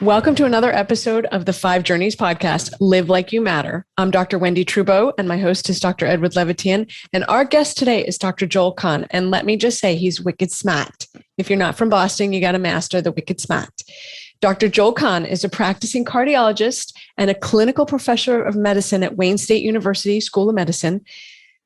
Welcome to another episode of the 5 Journeys podcast, Live Like You Matter. I'm Dr. Wendy Trudeau, and my host is Dr. Edward Levitian. And our guest today is Dr. Joel Kahn. And let me just say, he's wicked smart. If you're not from Boston, you got to master the wicked smart. Dr. Joel Kahn is a practicing cardiologist and a clinical professor of medicine at Wayne State University School of Medicine.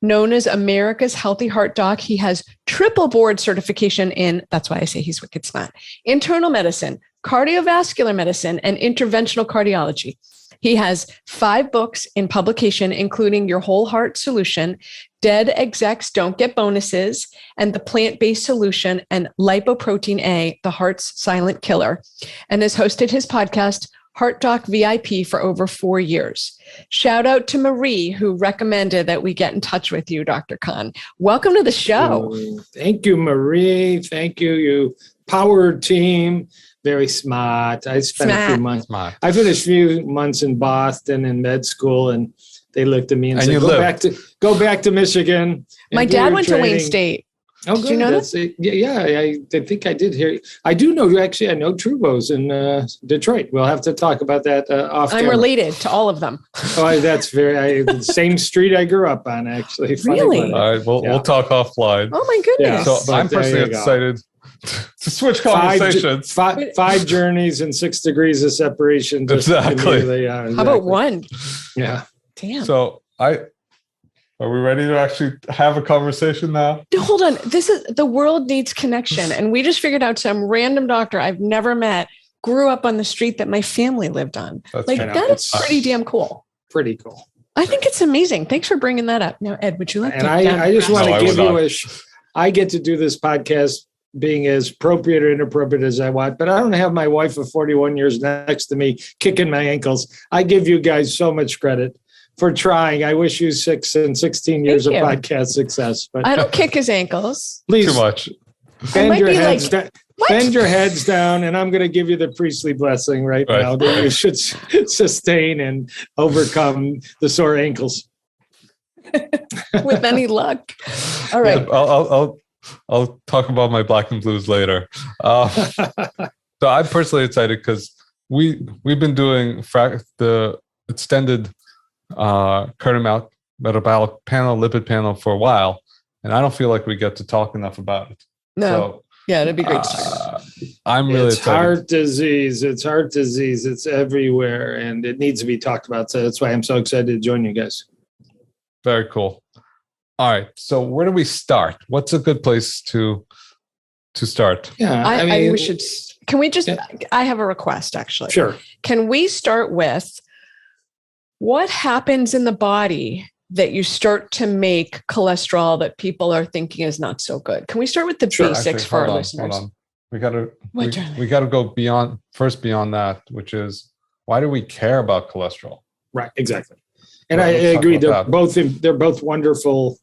Known as America's Healthy Heart Doc, he has triple board certification in, that's why I say he's wicked smart, internal medicine, cardiovascular medicine, and interventional cardiology. He has 5 books in publication, including Your Whole Heart Solution, Dead Execs Don't Get Bonuses, and The Plant-Based Solution, and Lipoprotein A, the Heart's Silent Killer, and has hosted his podcast, Heart Doc VIP, for over 4 years. Shout out to Marie, who recommended that we get in touch with you, Dr. Kahn. Welcome to the show. Thank you, Marie. Thank you, you power team. Very smart. I spent a few months. Smart. I finished a few months in Boston in med school, and they looked at me and said, go back to Michigan. My dad went to Wayne State. Oh, good. Did you know that? Yeah, I think I did hear. I do know you actually. I know Trudeau's in Detroit. We'll have to talk about that off camera. I'm related to all of them. Oh, that's the same street I grew up on, actually. Really? All right, we'll talk offline. Oh my goodness! Yeah, so I'm personally excited to switch conversations. 5 journeys and 6 degrees of separation. Exactly. How about 1? Yeah. Damn. So are we ready to actually have a conversation now? Hold on. The world needs connection. And we just figured out some random doctor I've never met grew up on the street that my family lived on. That's pretty damn cool. Pretty cool. I think it's amazing. Thanks for bringing that up. Now, Ed, would you like to? I just want to give you I get to do this podcast being as appropriate or inappropriate as I want, but I don't have my wife of 41 years next to me kicking my ankles. I give you guys so much credit for trying. I wish you 6 and 16 years of podcast success. But I don't kick his ankles. Please. Too much. Bend your heads down, and I'm going to give you the priestly blessing right now that you should sustain and overcome the sore ankles. With any luck. All right. I'll talk about my black and blues later. So I'm personally excited because we've been doing the extended cardiometabolic panel, lipid panel for a while, and I don't feel like we get to talk enough about it. No. So, yeah, it'd be great to talk about. I'm really excited. Heart disease. It's heart disease. It's everywhere, and it needs to be talked about. So that's why I'm so excited to join you guys. Very cool. All right. So where do we start? What's a good place to start? Yeah, I mean, we should. Can we just? Yeah. I have a request, actually. Sure. Can we start with what happens in the body that you start to make cholesterol that people are thinking is not so good? Can we start with the basics for our listeners? Hold on. We got to go beyond that, which is, why do we care about cholesterol? Right. Exactly. And I agree. They're both wonderful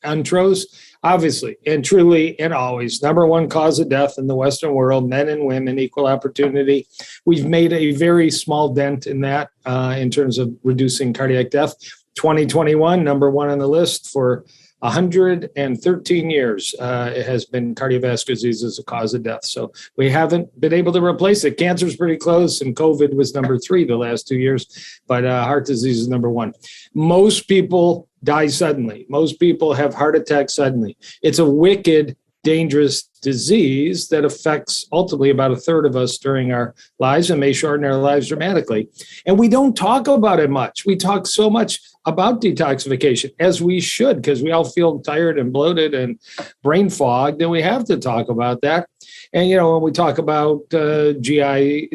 intros, obviously, and truly, and always. Number 1 cause of death in the Western world, men and women, equal opportunity. We've made a very small dent in that in terms of reducing cardiac death. 2021, number 1 on the list for 113 years. It has been cardiovascular disease as a cause of death. So we haven't been able to replace it. Cancer is pretty close, and COVID was number 3 the last 2 years, but heart disease is number 1. Most people die suddenly. Most people have heart attacks suddenly. It's a wicked, dangerous disease that affects ultimately about 1/3 of us during our lives and may shorten our lives dramatically. And we don't talk about it much. We talk so much about detoxification, as we should, because we all feel tired and bloated and brain fogged, and we have to talk about that. And, when we talk about GI,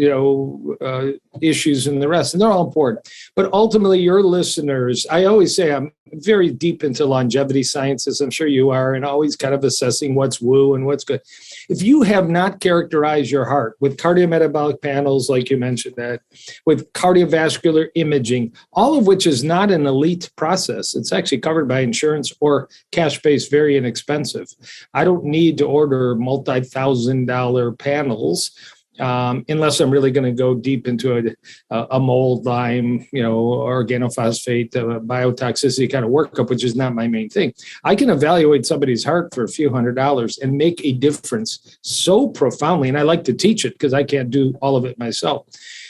issues and the rest, and they're all important. But ultimately, your listeners, I always say I'm very deep into longevity sciences. I'm sure you are, and always kind of assessing what's woo and what's good. If you have not characterized your heart with cardiometabolic panels, like you mentioned that, with cardiovascular imaging, all of which is not an elite process. It's actually covered by insurance or cash-based, very inexpensive. I don't need to order multi-$1,000 panels unless I'm really going to go deep into a mold, Lyme, organophosphate, biotoxicity kind of workup, which is not my main thing. I can evaluate somebody's heart for a few $100s and make a difference so profoundly. And I like to teach it because I can't do all of it myself.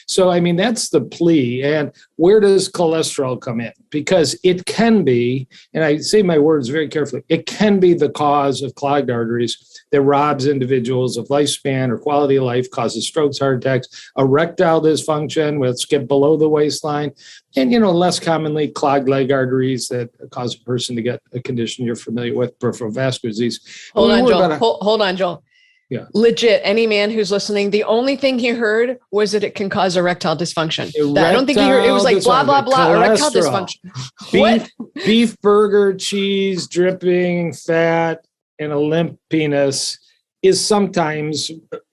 So, I mean, that's the plea. And where does cholesterol come in? Because it can be, and I say my words very carefully, it can be the cause of clogged arteries that robs individuals of lifespan or quality of life, causes strokes, heart attacks, erectile dysfunction, let's get below the waistline, and, less commonly clogged leg arteries that cause a person to get a condition you're familiar with, peripheral vascular disease. Hold on, Joel. Yeah. Legit, any man who's listening, the only thing he heard was that it can cause erectile dysfunction. I don't think he heard, it was like blah, blah, blah, erectile dysfunction. Beef burger, cheese, dripping, fat, and a limp penis is sometimes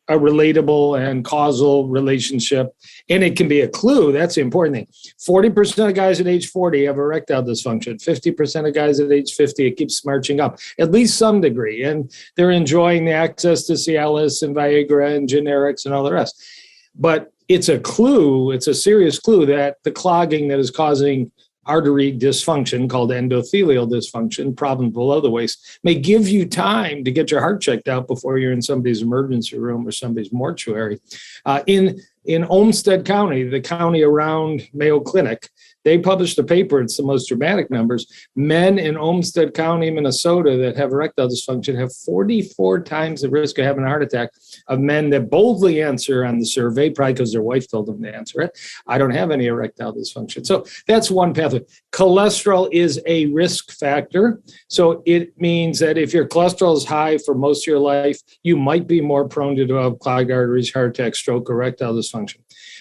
a relatable and causal relationship. And it can be a clue. That's the important thing. 40% of guys at age 40 have erectile dysfunction. 50% of guys at age 50, it keeps marching up, at least some degree. And they're enjoying the access to Cialis and Viagra and generics and all the rest. But it's a clue, it's a serious clue that the clogging that is causing artery dysfunction, called endothelial dysfunction, problem below the waist, may give you time to get your heart checked out before you're in somebody's emergency room or somebody's mortuary. In Olmsted County, the county around Mayo Clinic, they published a paper. It's the most dramatic numbers. Men in Olmsted County, Minnesota, that have erectile dysfunction have 44 times the risk of having a heart attack of men that boldly answer on the survey, probably because their wife told them to answer it. I don't have any erectile dysfunction. So that's one pathway. Cholesterol is a risk factor. So it means that if your cholesterol is high for most of your life, you might be more prone to develop clogged arteries, heart attack, stroke, erectile dysfunction.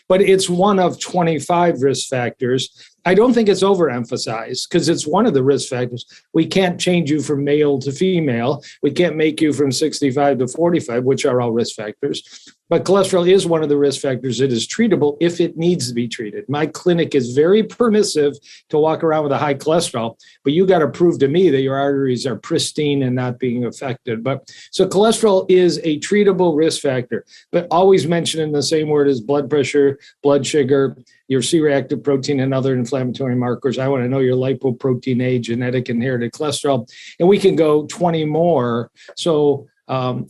But it's one of 25 risk factors. I don't think it's overemphasized because it's one of the risk factors. We can't change you from male to female. We can't make you from 65 to 45, which are all risk factors. But cholesterol is one of the risk factors that is treatable if it needs to be treated. My clinic is very permissive to walk around with a high cholesterol, but you got to prove to me that your arteries are pristine and not being affected. But so cholesterol is a treatable risk factor, but always mentioned in the same word as blood pressure, blood sugar, your C-reactive protein and other inflammatory markers. I want to know your lipoprotein A, genetic inherited cholesterol, and we can go 20 more. So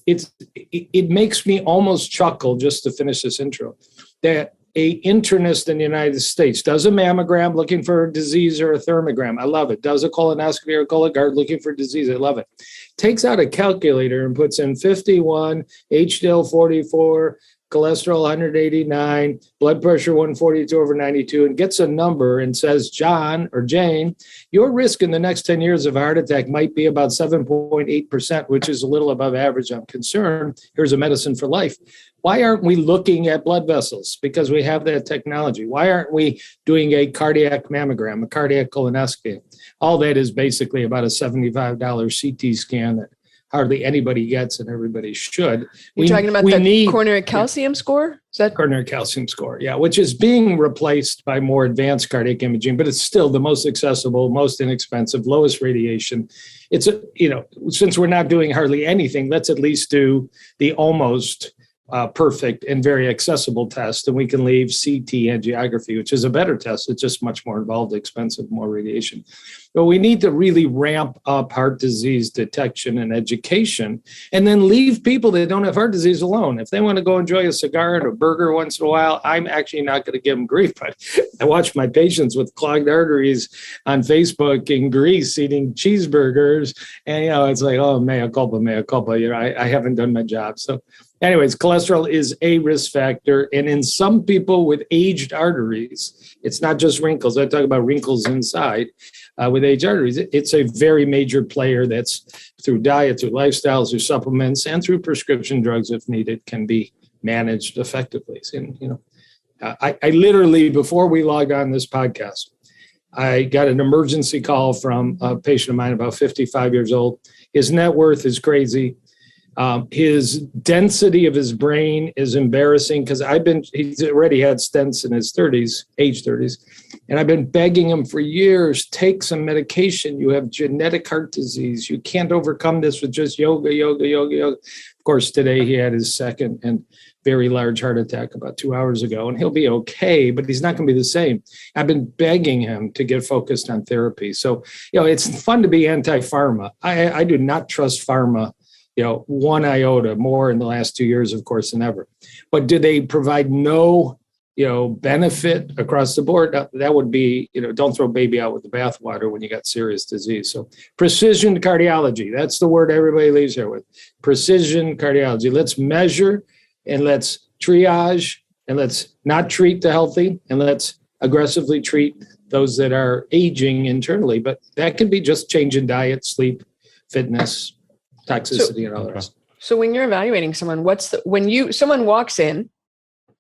it makes me almost chuckle, just to finish this intro, that a internist in the United States does a mammogram looking for a disease or a thermogram. I love it. Does a colonoscopy or a Cologuard looking for disease. I love it. Takes out a calculator and puts in 51, HDL 44, cholesterol 189, blood pressure 142/92, and gets a number and says, John or Jane, your risk in the next 10 years of a heart attack might be about 7.8%, which is a little above average. I'm concerned. Here's a medicine for life. Why aren't we looking at blood vessels? Because we have that technology. Why aren't we doing a cardiac mammogram, a cardiac colonoscopy? All that is basically about a $75 CT scan that hardly anybody gets, and everybody should. You're talking about the coronary calcium score? Is that coronary calcium score? Yeah, which is being replaced by more advanced cardiac imaging, but it's still the most accessible, most inexpensive, lowest radiation. It's since we're not doing hardly anything, let's at least do the almost perfect and very accessible test, and we can leave CT angiography, which is a better test. It's just much more involved, expensive, more radiation. But we need to really ramp up heart disease detection and education, and then leave people that don't have heart disease alone. If they want to go enjoy a cigar and a burger once in a while, I'm actually not going to give them grief. But I watch my patients with clogged arteries on Facebook in Greece eating cheeseburgers, and it's like, oh, mea culpa, mea culpa. I haven't done my job. So anyways, cholesterol is a risk factor. And in some people with aged arteries, it's not just wrinkles. I talk about wrinkles inside. With aged arteries, it's a very major player that's through diet, through lifestyles, through supplements, and through prescription drugs, if needed, can be managed effectively. And, I literally, before we logged on this podcast, I got an emergency call from a patient of mine, about 55 years old. His net worth is crazy. His density of his brain is embarrassing because he's already had stents in his age 30s. And I've been begging him for years, take some medication. You have genetic heart disease. You can't overcome this with just yoga. Of course, today he had his second and very large heart attack about 2 hours ago, and he'll be okay, but he's not going to be the same. I've been begging him to get focused on therapy. So, it's fun to be anti-pharma. I do not trust pharma, one iota more in the last 2 years, of course, than ever. But do they provide no benefit across the board, that would be, don't throw baby out with the bathwater when you got serious disease. So precision cardiology, that's the word everybody leaves here with. Precision cardiology. Let's measure and let's triage and let's not treat the healthy and let's aggressively treat those that are aging internally. But that can be just change in diet, sleep, fitness, toxicity, and others. So when you're evaluating someone, someone walks in,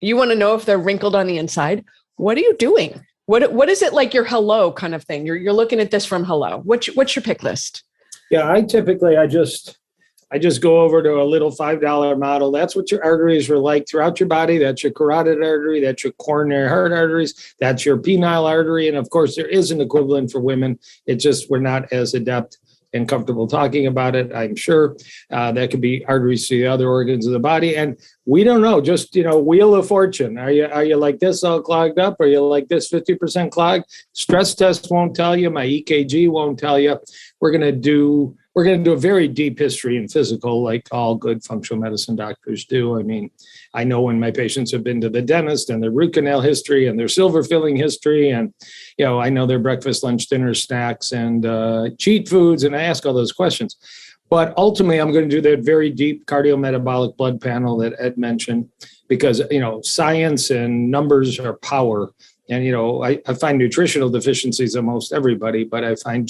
you want to know if they're wrinkled on the inside. What are you doing? What is it like your hello kind of thing? You're looking at this from hello. What's your pick list? Yeah, I just go over to a little $5 model. That's what your arteries are like throughout your body. That's your carotid artery. That's your coronary heart arteries. That's your penile artery. And of course, there is an equivalent for women. It's just we're not as adept and comfortable talking about it, I'm sure. That could be arteries to the other organs of the body. And we don't know, just, wheel of fortune. Are you like this all clogged up? Are you like this 50% clogged? Stress test won't tell you. My EKG won't tell you. We're going to do a very deep history and physical, like all good functional medicine doctors do. I mean, I know when my patients have been to the dentist and their root canal history and their silver filling history, and I know their breakfast, lunch, dinner, snacks, and cheat foods, and I ask all those questions. But ultimately, I'm going to do that very deep cardiometabolic blood panel that Ed mentioned, because science and numbers are power. And I find nutritional deficiencies in most everybody, but I find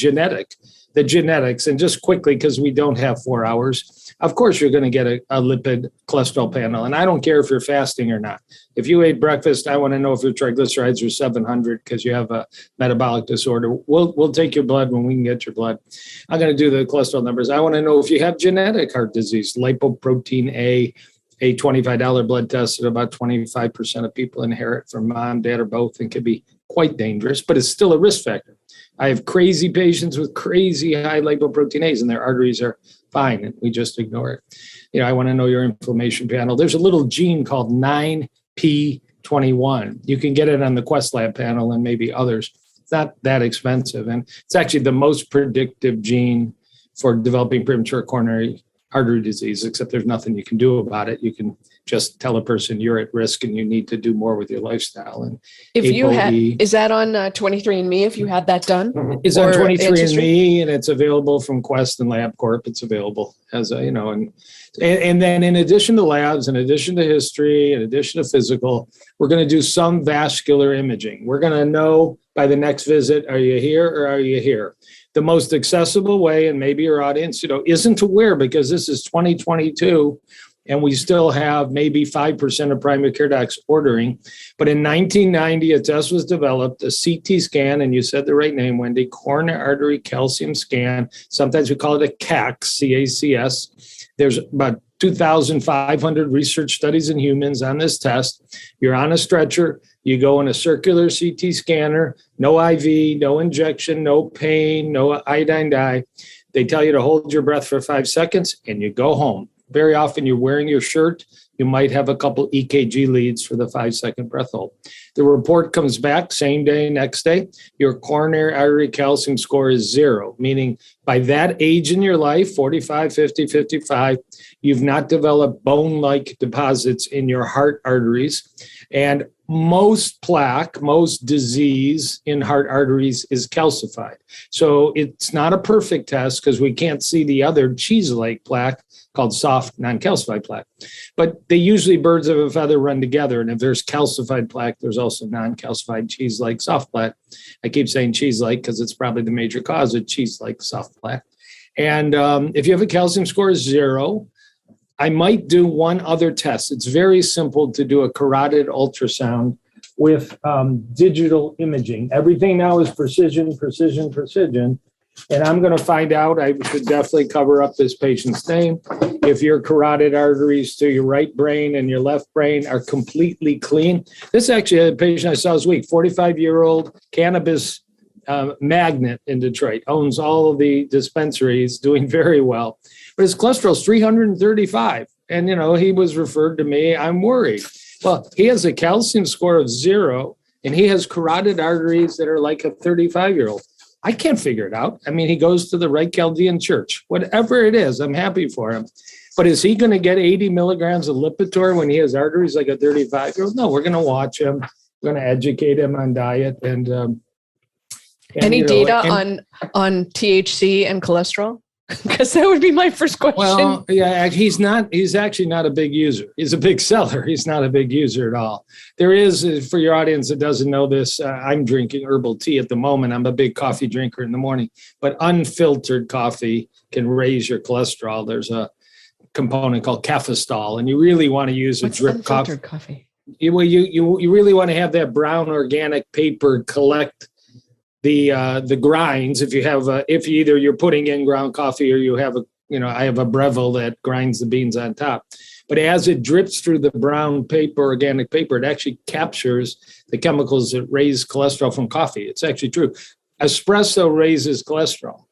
the genetics, and just quickly, because we don't have 4 hours, of course, you're going to get a lipid cholesterol panel. And I don't care if you're fasting or not. If you ate breakfast, I want to know if your triglycerides are 700 because you have a metabolic disorder. We'll take your blood when we can get your blood. I'm going to do the cholesterol numbers. I want to know if you have genetic heart disease, lipoprotein A $25 blood test that about 25% of people inherit from mom, dad, or both, and can be quite dangerous, but it's still a risk factor. I have crazy patients with crazy high lipoprotein A's and their arteries are fine, and we just ignore it. I want to know your inflammation panel. There's a little gene called 9p21. You can get it on the Quest Lab panel and maybe others. It's not that expensive, and it's actually the most predictive gene for developing premature coronary artery disease, except there's nothing you can do about it. You can just tell a person you're at risk and you need to do more with your lifestyle. And if you had, is that on 23andMe? If you had that done, it's on 23andMe, and it's available from Quest and LabCorp. It's available as a, and then in addition to labs, in addition to history, in addition to physical, we're going to do some vascular imaging. We're going to know by the next visit, are you here or are you here? The most accessible way, and maybe your audience, isn't aware, because this is 2022 and we still have maybe 5% of primary care docs ordering. But in 1990, a test was developed, a CT scan, and you said the right name, Wendy, coronary artery calcium scan. Sometimes we call it a CACS, C-A-C-S. There's about 2,500 research studies in humans on this test. You're on a stretcher. You go in a circular CT scanner, no IV, no injection, no pain, no iodine dye. They tell you to hold your breath for 5 seconds and you go home. Very often you're wearing your shirt. You might have a couple EKG leads for the 5-second breath hold. The report comes back same day, next day. Your coronary artery calcium score is 0, meaning by that age in your life, 45, 50, 55, you've not developed bone-like deposits in your heart arteries. And most plaque, most disease in heart arteries is calcified. So it's not a perfect test because we can't see the other cheese-like plaque called soft non-calcified plaque. But they usually, birds of a feather, run together. And if there's calcified plaque, there's also non-calcified cheese-like soft plaque. I keep saying cheese-like because it's probably the major cause of cheese-like soft plaque. And if you have a calcium score of 0, I might do one other test. It's very simple to do a carotid ultrasound with digital imaging. Everything now is precision, precision, precision. And I'm going to find out, I should definitely cover up this patient's name, if your carotid arteries to your right brain and your left brain are completely clean. This is actually a patient I saw this week, 45-year-old cannabis magnate in Detroit, owns all of the dispensaries, doing very well. But his cholesterol is 335. And, he was referred to me. I'm worried. Well, he has a calcium score of 0, and he has carotid arteries that are like a 35-year-old. I can't figure it out. I mean, he goes to the right Chaldean church. Whatever it is, I'm happy for him. But is he going to get 80 milligrams of Lipitor when he has arteries like a 35-year-old? No, we're going to watch him. We're going to educate him on diet and any data on THC and cholesterol? Because that would be my first question. Well, yeah, he's actually not a big user. He's a big seller. He's not a big user at all. There is, for your audience that doesn't know this, I'm drinking herbal tea at the moment. I'm a big coffee drinker in the morning, but unfiltered coffee can raise your cholesterol. There's a component called caffeistol, and you really want to use a drip coffee. You really want to have that brown organic paper collect the grinds. If you have if either you're putting in ground coffee or you have I have a Breville that grinds the beans on top. But as it drips through the brown paper, organic paper, it actually captures the chemicals that raise cholesterol from coffee. It's actually true. Espresso raises cholesterol.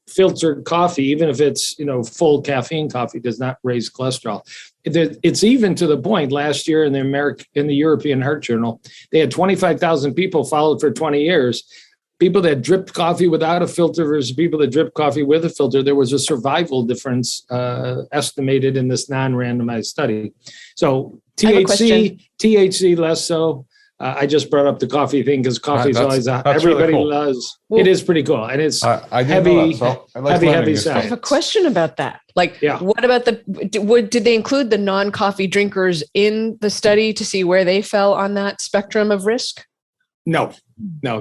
Filtered coffee, even if it's full caffeine coffee, does not raise cholesterol. It's even to the point last year in the European Heart Journal, they had 25,000 people followed for 20 years. People that dripped coffee without a filter versus people that dripped coffee with a filter, there was a survival difference estimated in this non-randomized study. So THC less so. I just brought up the coffee thing because coffee is always everybody really cool. Loves. Well, it is pretty cool, and it's heavy stuff. I have a question about that. What about did they include the non-coffee drinkers in the study to see where they fell on that spectrum of risk? No,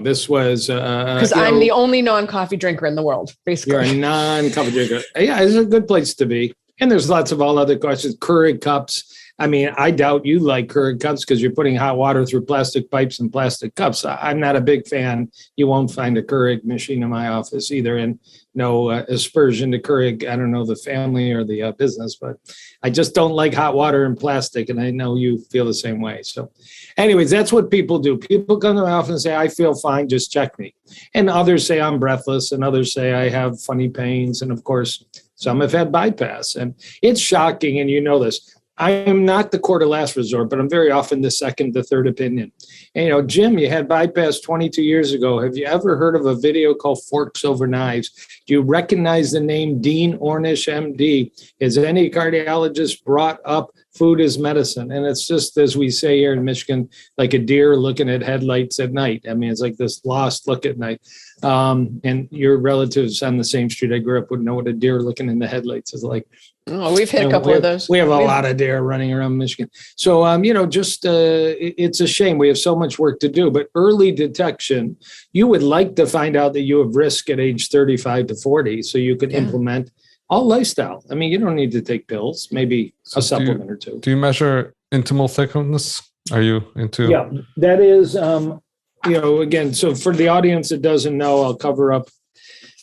this was because I'm the only non-coffee drinker in the world. Basically, you're a non-coffee drinker. Yeah, it's a good place to be. And there's lots of all other questions. Keurig cups. I mean, I doubt you like Keurig cups because you're putting hot water through plastic pipes and plastic cups. I'm not a big fan. You won't find a Keurig machine in my office either. And no aspersion to Keurig. I don't know the family or the business, but I just don't like hot water and plastic. And I know you feel the same way. So anyways, that's what people do. People come to my office and say, I feel fine, just check me. And others say I'm breathless and others say I have funny pains. And of course, some have had bypass. And it's shocking. And you know this. I am not the court of last resort, but I'm very often the second, the third opinion. And, Jim, you had bypass 22 years ago. Have you ever heard of a video called Forks Over Knives? Do you recognize the name Dean Ornish, MD? Has any cardiologist brought up food as medicine? And it's just, as we say here in Michigan, like a deer looking at headlights at night. I mean, it's like this lost look at night. And your relatives on the same street I grew up would know what a deer looking in the headlights is like. Oh, we've hit a couple of those. We have a lot of deer running around Michigan. So, it's a shame. We have so much work to do, but early detection, you would like to find out that you have risk at age 35 to 40 so you could implement all lifestyle. I mean, you don't need to take pills, maybe a supplement or two. Do you measure intimal thickness? Are you into? Yeah, that is, again, so for the audience that doesn't know, I'll cover up.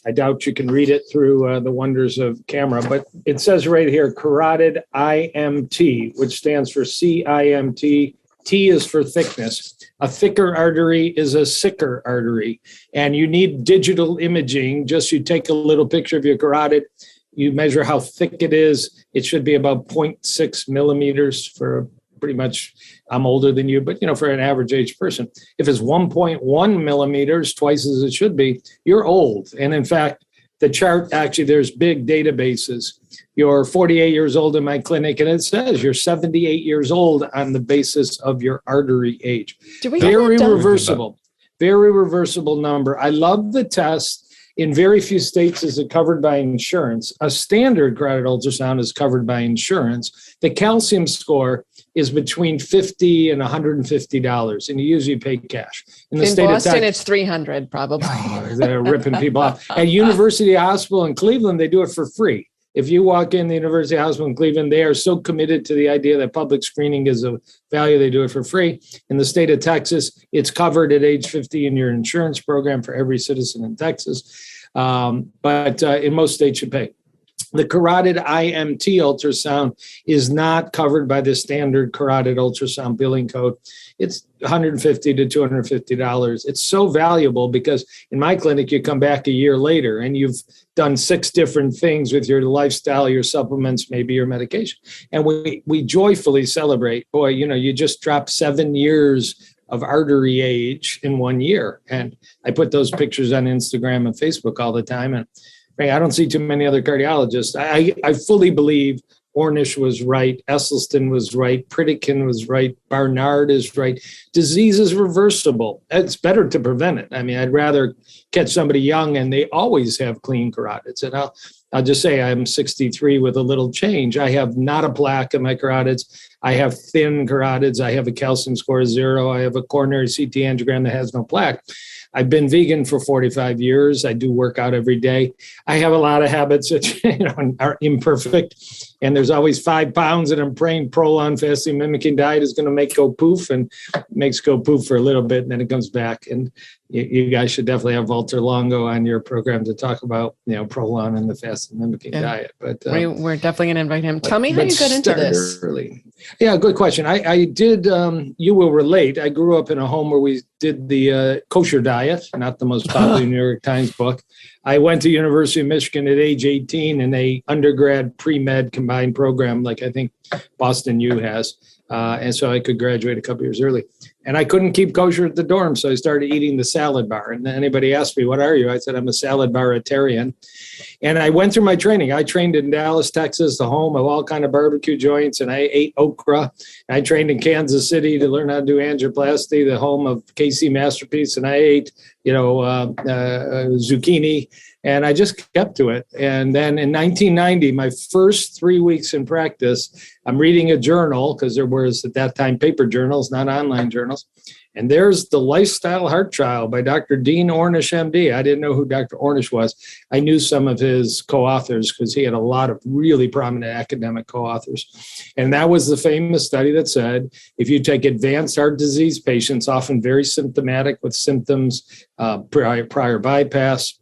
I doubt you can read it through the wonders of camera, but it says right here, carotid IMT, which stands for CIMT. T is for thickness. A thicker artery is a sicker artery, and you need digital imaging. Just you take a little picture of your carotid, you measure how thick it is. It should be about 0.6 millimeters for pretty much, I'm older than you, but for an average age person. If it's 1.1 millimeters, twice as it should be, you're old. And in fact, the chart, actually, there's big databases. You're 48 years old in my clinic, and it says you're 78 years old on the basis of your artery age. Very reversible number. I love the test. In very few states is it covered by insurance. A standard carotid ultrasound is covered by insurance. The calcium score is between $50 and $150, and you usually pay cash. In Boston, it's $300 probably. They're ripping people off. At University Hospital in Cleveland, they do it for free. If you walk in the University Hospital in Cleveland, they are so committed to the idea that public screening is of value, they do it for free. In the state of Texas, it's covered at age 50 in your insurance program for every citizen in Texas. But in most states, you pay. The carotid IMT ultrasound is not covered by the standard carotid ultrasound billing code. It's $150 to $250. It's so valuable because in my clinic, you come back a year later and you've done 6 different things with your lifestyle, your supplements, maybe your medication. And we joyfully celebrate, boy, you just dropped 7 years of artery age in 1 year. And I put those pictures on Instagram and Facebook all the time. And I don't see too many other cardiologists. I fully believe Ornish was right. Esselstyn was right. Pritikin was right. Barnard is right. Disease is reversible. It's better to prevent it. I mean, I'd rather catch somebody young and they always have clean carotids. And I'll just say I'm 63 with a little change. I have not a plaque in my carotids. I have thin carotids. I have a calcium score of 0. I have a coronary CT angiogram that has no plaque. I've been vegan for 45 years. I do work out every day. I have a lot of habits that are imperfect. And there's always 5 pounds that I'm praying prolonged fasting mimicking diet is going to make go poof, and makes go poof for a little bit, and then it comes back. And you guys should definitely have Walter Longo on your program to talk about, prolonged and the fasting mimicking diet. But we're definitely going to invite him. Tell me how you got into this. Early. Yeah, good question. I did, you will relate. I grew up in a home where we did the kosher diet, not the most popular New York Times book. I went to University of Michigan at age 18 in a undergrad pre-med combined program, like I think Boston U has. And so I could graduate a couple years early. And I couldn't keep kosher at the dorm, so I started eating the salad bar. And then anybody asked me, what are you? I said, I'm a salad bar-itarian. And I went through my training. I trained in Dallas, Texas, the home of all kind of barbecue joints, and I ate okra. I trained in Kansas City to learn how to do angioplasty, the home of KC Masterpiece, and I ate, zucchini. And I just kept to it. And then in 1990, my first 3 weeks in practice, I'm reading a journal, because there was at that time paper journals, not online journals. And there's the Lifestyle Heart Trial by Dr. Dean Ornish, MD. I didn't know who Dr. Ornish was. I knew some of his co-authors because he had a lot of really prominent academic co-authors. And that was the famous study that said, if you take advanced heart disease patients, often very symptomatic with symptoms, prior bypass,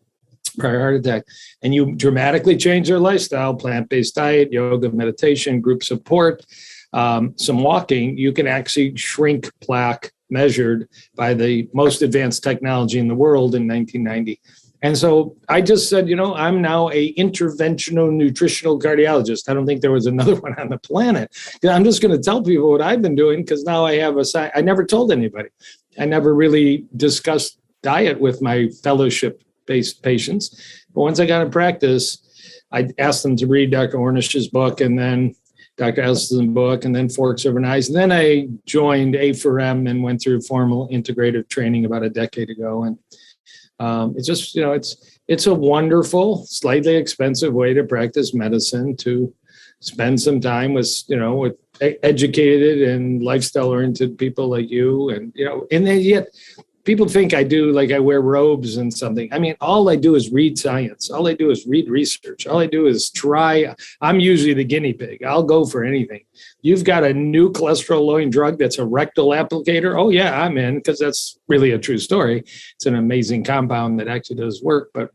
prior heart attack, and you dramatically change their lifestyle, plant-based diet, yoga, meditation, group support, some walking, you can actually shrink plaque measured by the most advanced technology in the world in 1990. And so I just said, I'm now a interventional nutritional cardiologist. I don't think there was another one on the planet. I'm just going to tell people what I've been doing, because now I have I never told anybody. I never really discussed diet with my fellowship-based patients. But once I got in practice, I asked them to read Dr. Ornish's book, and then Dr. Esselstyn's book, and then Forks Over Knives. And then I joined A4M and went through formal integrative training about a decade ago. And it's just, it's a wonderful, slightly expensive way to practice medicine, to spend some time with, with educated and lifestyle-oriented people like you. And, and then yet people think I do, like I wear robes and something. I mean, all I do is read science. All I do is read research. All I do is try. I'm usually the guinea pig. I'll go for anything. You've got a new cholesterol-lowering drug that's a rectal applicator. Oh, yeah, I'm in, because that's really a true story. It's an amazing compound that actually does work, but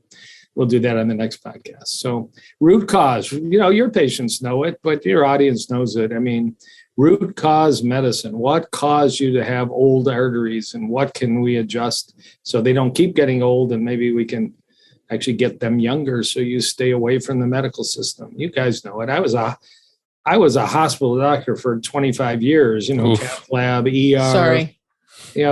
we'll do that on the next podcast. So root cause, your patients know it, but your audience knows it. I mean, root cause medicine. What caused you to have old arteries, and what can we adjust so they don't keep getting old, and maybe we can actually get them younger so you stay away from the medical system. You guys know it. I was a hospital doctor for 25 years, cath lab, ER. Sorry.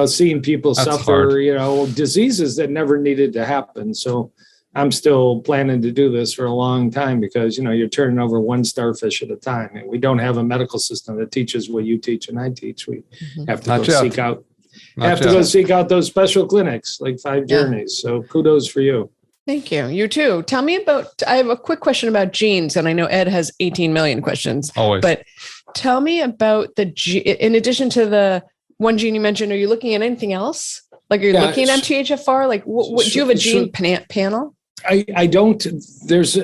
Seeing people That's suffer, hard. diseases that never needed to happen. So I'm still planning to do this for a long time, because, you're turning over one starfish at a time. And we don't have a medical system that teaches what you teach and I teach. We have to go seek out those special clinics like 5 Journeys. So kudos for you. Thank you. You too. Tell me I have a quick question about genes, and I know Ed has 18 million questions. Always. But tell me about in addition to the one gene you mentioned, are you looking at anything else? Like, are you looking at MTHFR? Like, what do you have a gene panel? I don't. There's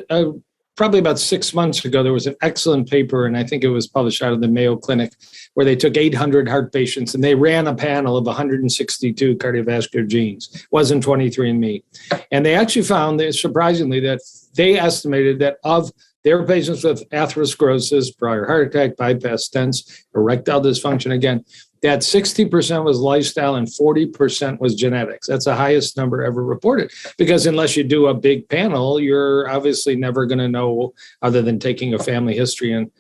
probably about 6 months ago, there was an excellent paper, and I think it was published out of the Mayo Clinic, where they took 800 heart patients and they ran a panel of 162 cardiovascular genes. It wasn't 23andMe. And they actually found, surprisingly, that they estimated that of their patients with atherosclerosis, prior heart attack, bypass stents, erectile dysfunction, again, that 60% was lifestyle and 40% was genetics. That's the highest number ever reported, because unless you do a big panel, you're obviously never going to know, other than taking a family history and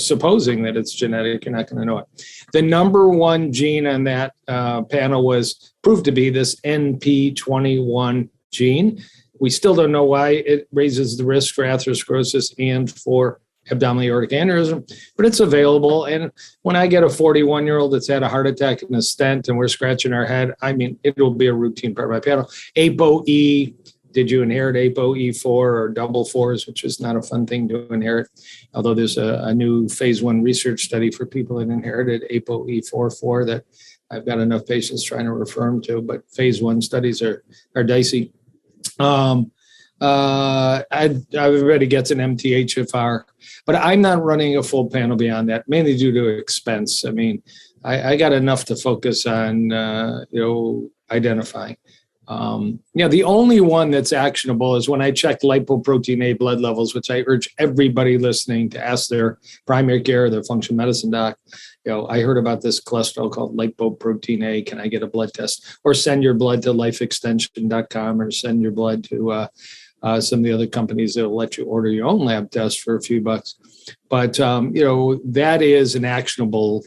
supposing that it's genetic, you're not going to know it. The number one gene on that panel was proved to be this NP21 gene. We still don't know why it raises the risk for atherosclerosis and for abdominal aortic aneurysm, but it's available. And when I get a 41-year-old that's had a heart attack and a stent and we're scratching our head, I mean, it will be a routine part of my panel. ApoE, did you inherit ApoE4 or double fours, which is not a fun thing to inherit, although there's a new phase 1 research study for people that inherited ApoE44 that I've got enough patients trying to refer them to, but phase 1 studies are dicey. Everybody gets an MTHFR, but I'm not running a full panel beyond that, mainly due to expense. I mean, I got enough to focus on, identifying. The only one that's actionable is when I check lipoprotein A blood levels, which I urge everybody listening to ask their primary care, their functional medicine doc. I heard about this cholesterol called lipoprotein A. Can I get a blood test? Or send your blood to lifeextension.com or send your blood to some of the other companies that will let you order your own lab test for a few bucks. But, that is an actionable.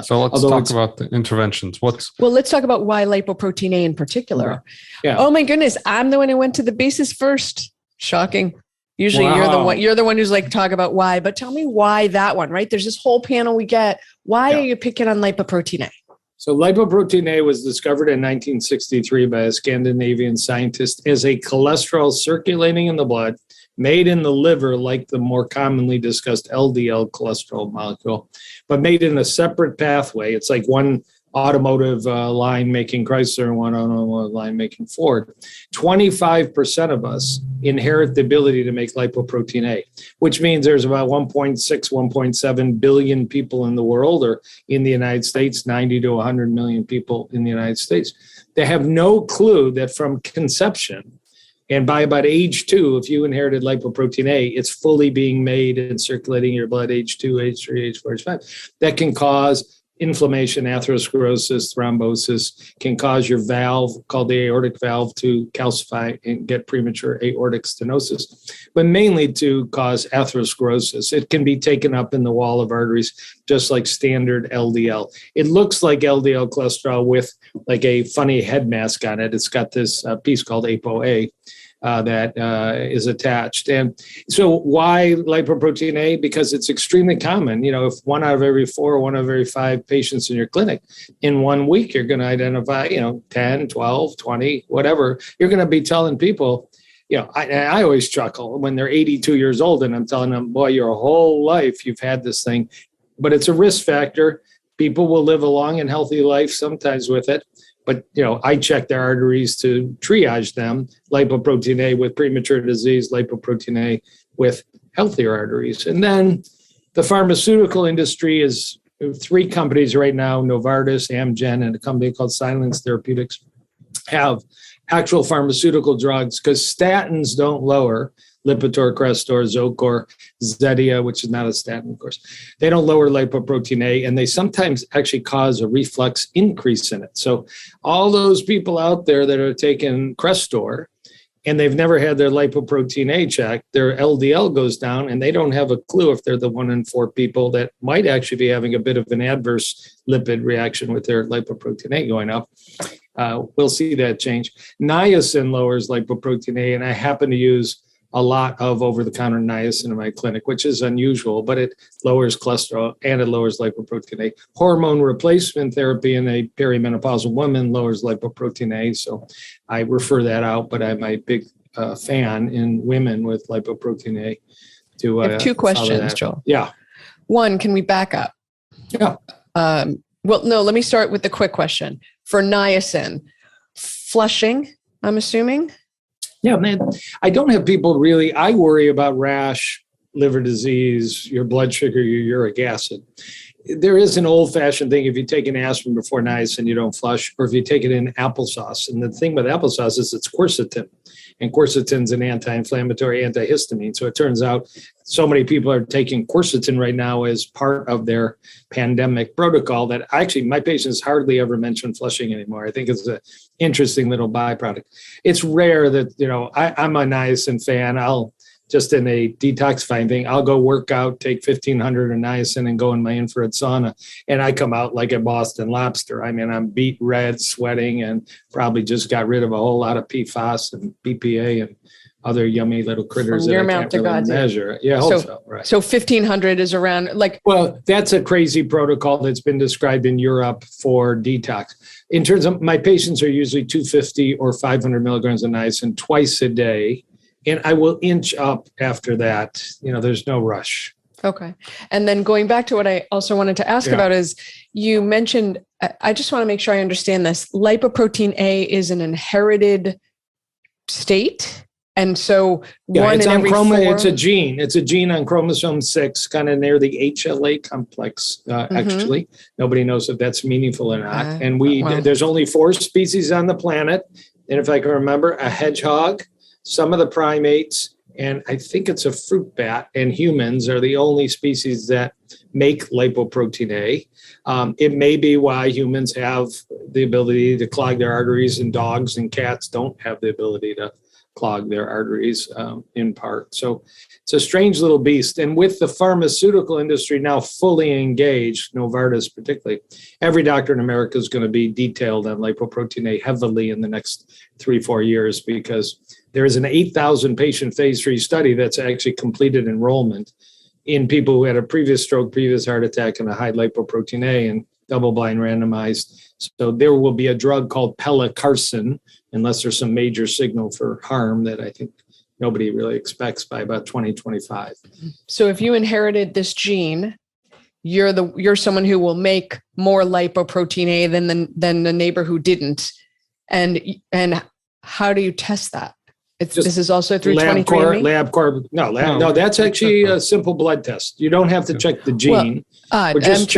So let's talk about the interventions. Let's talk about why lipoprotein A in particular. Yeah. Oh my goodness. I'm the one who went to the basis first. Shocking. Usually you're the one who's like, talk about why, but tell me why that one, right? There's this whole panel we get. Why are you picking on lipoprotein A? So lipoprotein A was discovered in 1963 by a Scandinavian scientist as a cholesterol circulating in the blood, made in the liver like the more commonly discussed LDL cholesterol molecule, but made in a separate pathway. It's like one automotive line making Chrysler and one automotive line making Ford. 25% of us inherit the ability to make lipoprotein A, which means there's about 1.6, 1.7 billion people in the world, or in the United States, 90 to 100 million people in the United States. They have no clue that from conception, and by about age 2, if you inherited lipoprotein A, it's fully being made and circulating in your blood, age 2, age 3, age 4, age 5. That can cause inflammation, atherosclerosis, thrombosis, can cause your valve called the aortic valve to calcify and get premature aortic stenosis, but mainly to cause atherosclerosis. It can be taken up in the wall of arteries, just like standard LDL. It looks like LDL cholesterol with like a funny head mask on it. It's got this piece called ApoA. That is attached. And so why lipoprotein A? Because it's extremely common. If 1 out of every 4, 1 out of every 5 patients in your clinic, in 1 week, you're going to identify, 10, 12, 20, whatever. You're going to be telling people, I always chuckle when they're 82 years old and I'm telling them, boy, your whole life you've had this thing, but it's a risk factor. People will live a long and healthy life sometimes with it. But, I check their arteries to triage them, lipoprotein A with premature disease, lipoprotein A with healthier arteries. And then the pharmaceutical industry is 3 companies right now, Novartis, Amgen, and a company called Silence Therapeutics, have actual pharmaceutical drugs because statins don't lower Lipitor, Crestor, Zocor, Zetia, which is not a statin, of course. They don't lower lipoprotein A, and they sometimes actually cause a reflux increase in it. So all those people out there that are taking Crestor and they've never had their lipoprotein A checked, their LDL goes down, and they don't have a clue if they're the 1 in 4 people that might actually be having a bit of an adverse lipid reaction with their lipoprotein A going up. We'll see that change. Niacin lowers lipoprotein A, and I happen to use a lot of over-the-counter niacin in my clinic, which is unusual, but it lowers cholesterol and it lowers lipoprotein A. Hormone replacement therapy in a perimenopausal woman lowers lipoprotein A, so I refer that out, but I'm a big fan in women with lipoprotein A. I have 2 questions, Joel. Yeah. 1, can we back up? Yeah. No, let me start with the quick question. For niacin, flushing, I'm assuming? Yeah, man, I don't have people really, I worry about rash, liver disease, your blood sugar, your uric acid. There is an old-fashioned thing, if you take an aspirin before niacin, you don't flush, or if you take it in applesauce. And the thing with applesauce is it's quercetin, and quercetin's an anti-inflammatory, antihistamine. So it turns out so many people are taking quercetin right now as part of their pandemic protocol that actually my patients hardly ever mention flushing anymore. I think it's an interesting little byproduct. It's rare that, I'm a niacin fan. I'll just in a detoxifying thing, I'll go work out, take 1,500 of niacin and go in my infrared sauna. And I come out like a Boston lobster. I mean, I'm beet red, sweating, and probably just got rid of a whole lot of PFAS and BPA and other yummy little critters From that your I mouth can't to really God's ear. measure. Yeah, I hope so. Right. So 1,500 is around like. Well, that's a crazy protocol that's been described in Europe for detox. In terms of my patients are usually 250 or 500 milligrams of niacin twice a day. And I will inch up after that. There's no rush. Okay. And then going back to what I also wanted to ask about is you mentioned, I just want to make sure I understand this. Lipoprotein A is an inherited state. And so it's on it's a gene. It's a gene on chromosome 6, kind of near the HLA complex, actually. Nobody knows if that's meaningful or not. And there's only 4 species on the planet. And if I can remember, a hedgehog, some of the primates, and I think it's a fruit bat, and humans are the only species that make lipoprotein A. It may be why humans have the ability to clog their arteries and dogs and cats don't have the ability to clog their arteries in part. So it's a strange little beast. And with the pharmaceutical industry now fully engaged, Novartis particularly, every doctor in America is going to be detailed on lipoprotein A heavily in the next 3-4 years, because there is an 8,000 patient phase 3 study that's actually completed enrollment in people who had a previous stroke, previous heart attack, and a high lipoprotein A, and double-blind randomized. So there will be a drug called pelacarsen, unless there's some major signal for harm that I think nobody really expects, by about 2025. So if you inherited this gene, you're someone who will make more lipoprotein A than the neighbor who didn't. And how do you test that? This is also through 23andMe? No, that's actually a simple blood test. You don't have to check the gene. We're just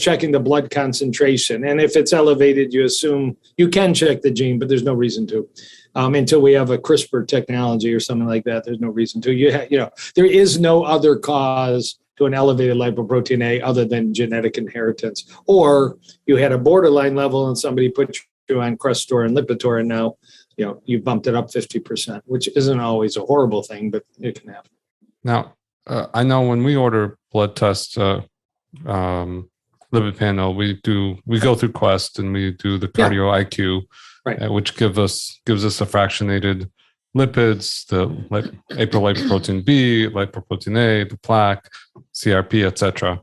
checking the blood concentration. And if it's elevated, you assume you can check the gene, but there's no reason to. Until we have a CRISPR technology or something like that, there's no reason to. There is no other cause to an elevated lipoprotein A other than genetic inheritance. Or you had a borderline level and somebody put you on Crestor and Lipitor, and now you bumped it up 50%, which isn't always a horrible thing, but it can happen. Now, I know when we order blood tests, lipid panel, we go through Quest and we do the cardio IQ, which gives us a fractionated lipids, the apolipoprotein B, lipoprotein A, the plaque, CRP, etc.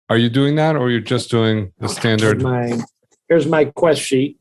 Are you doing that, or are you just doing the standard? Here's my Quest sheet.